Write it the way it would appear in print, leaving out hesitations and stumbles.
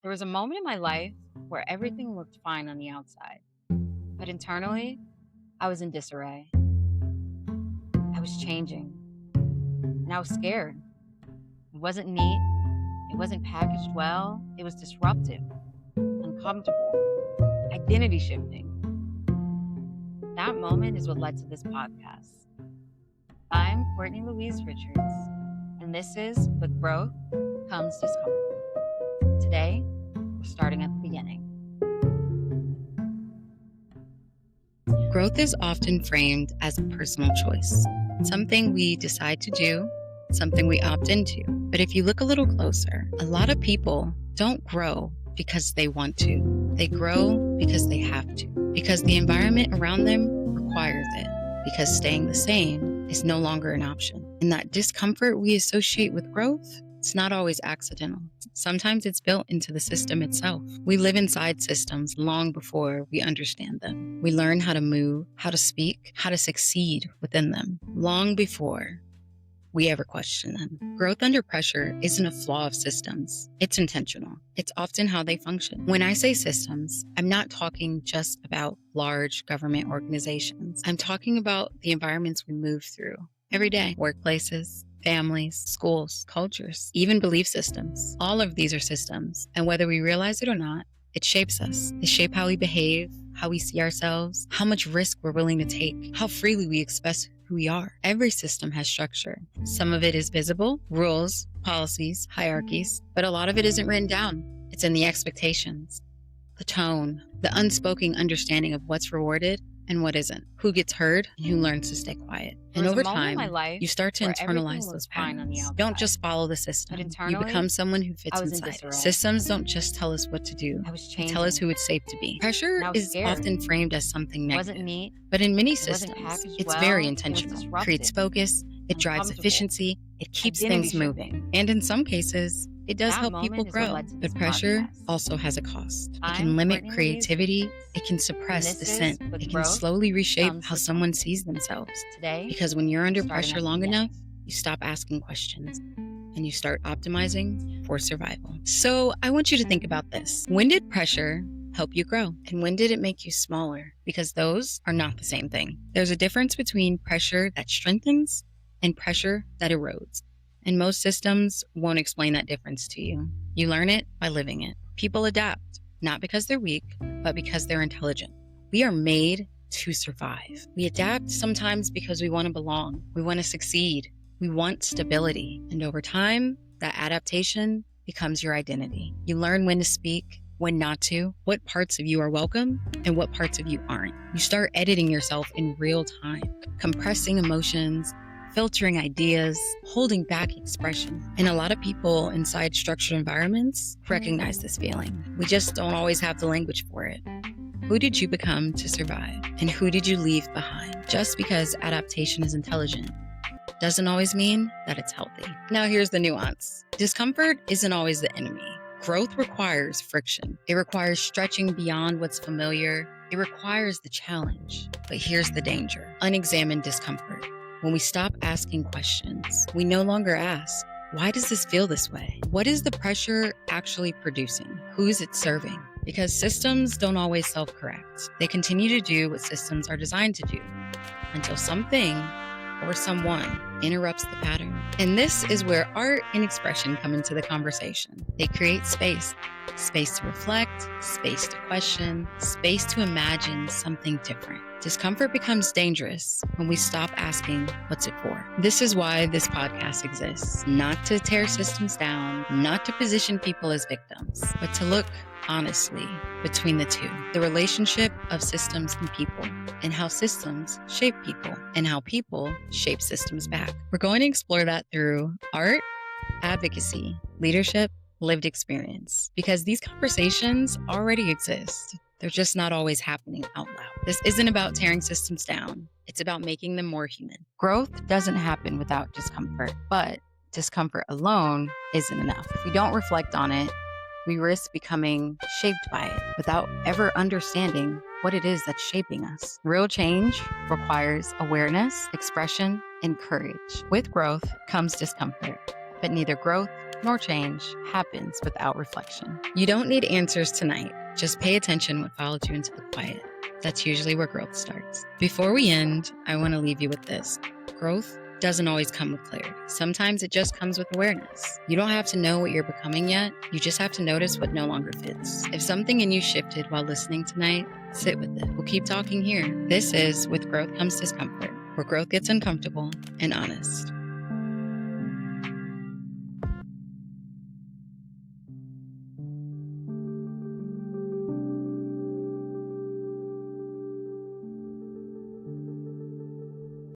There was a moment in my life where everything looked fine on the outside, but internally, I was in disarray. I was changing, and I was scared. It wasn't neat, it wasn't packaged well, it was disruptive, uncomfortable, identity shifting. That moment is what led to this podcast. I'm Courtney Louise Richards, and this is With Growth Comes Discomfort. Today, we're starting at the beginning. Growth is often framed as a personal choice, something we decide to do, something we opt into. But if you look a little closer, a lot of people don't grow because they want to. They grow because they have to, because the environment around them requires it, because staying the same is no longer an option. And that discomfort we associate with growth, it's not always accidental. Sometimes it's built into the system itself. We live inside systems long before we understand them. We learn how to move, how to speak, how to succeed within them, long before we ever question them. Growth under pressure isn't a flaw of systems. It's intentional. It's often how they function. When I say systems, I'm not talking just about large government organizations. I'm talking about the environments we move through every day. Workplaces, families, schools, cultures, even belief systems. All of these are systems, and whether we realize it or not, it shapes us. They shape how we behave, how we see ourselves, how much risk we're willing to take, how freely we express who we are. Every system has structure. Some of it is visible, rules, policies, hierarchies, but a lot of it isn't written down. It's in the expectations, the tone, the unspoken understanding of what's rewarded and what isn't, who gets heard and who learns to stay quiet. And over time, you start to internalize those patterns. Don't just follow the system. You become someone who fits inside it. Systems don't just tell us what to do. They tell us who it's safe to be. Pressure is often framed as something negative. But in many systems, it's very intentional. It creates focus, it drives efficiency, it keeps things moving. And in some cases, it does help people grow, but pressure also has a cost. It can limit creativity, it can suppress dissent, it can slowly reshape how someone sees themselves. Because when you're under pressure long enough, you stop asking questions and you start optimizing for survival. So I want you to think about this. When did pressure help you grow? And when did it make you smaller? Because those are not the same thing. There's a difference between pressure that strengthens and pressure that erodes. And most systems won't explain that difference to you. You learn it by living it. People adapt, not because they're weak, but because they're intelligent. We are made to survive. We adapt sometimes because we want to belong. We want to succeed. We want stability. And over time, that adaptation becomes your identity. You learn when to speak, when not to, what parts of you are welcome, and what parts of you aren't. You start editing yourself in real time, compressing emotions, filtering ideas, holding back expression. And a lot of people inside structured environments recognize this feeling. We just don't always have the language for it. Who did you become to survive? And who did you leave behind? Just because adaptation is intelligent doesn't always mean that it's healthy. Now here's the nuance. Discomfort isn't always the enemy. Growth requires friction. It requires stretching beyond what's familiar. It requires the challenge. But here's the danger. Unexamined discomfort. When we stop asking questions, we no longer ask, why does this feel this way? What is the pressure actually producing? Who is it serving? Because systems don't always self-correct. They continue to do what systems are designed to do until something or someone interrupts the pattern. And this is where art and expression come into the conversation. They create space to reflect, space to question, space to imagine something different. Discomfort becomes dangerous when we stop asking, what's it for? This is why this podcast exists. Not to tear systems down, not to position people as victims, but to look honestly between the two. The relationship of systems and people, and how systems shape people, and how people shape systems back. We're going to explore that through art, advocacy, leadership, lived experience, because these conversations already exist. They're just not always happening out loud. This isn't about tearing systems down. It's about making them more human. Growth doesn't happen without discomfort, but discomfort alone isn't enough. If we don't reflect on it, we risk becoming shaped by it without ever understanding what it is that's shaping us. Real change requires awareness, expression, and courage. With growth comes discomfort, but neither growth nor change happens without reflection. You don't need answers tonight. Just pay attention what followed you into the quiet. That's usually where growth starts. Before we end, I want to leave you with this. Growth doesn't always come with clarity. Sometimes it just comes with awareness. You don't have to know what you're becoming yet. You just have to notice what no longer fits. If something in you shifted while listening tonight, sit with it. We'll keep talking here. This is With Growth Comes Discomfort, where growth gets uncomfortable and honest.